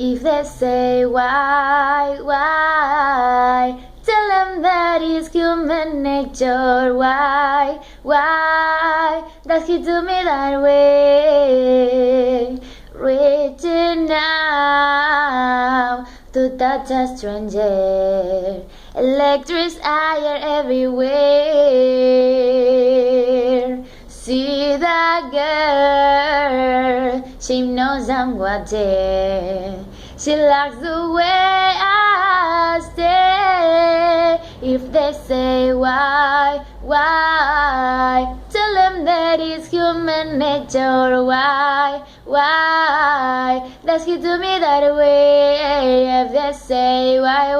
If they say why, tell them that it's human nature. Why does he do me that way? Reaching out to touch a stranger, electric fire everywhere. See that girl, she knows I'm watching. She likes the way I stay. If they say why, tell them that it's human nature. Why does he do me that way? If they say why,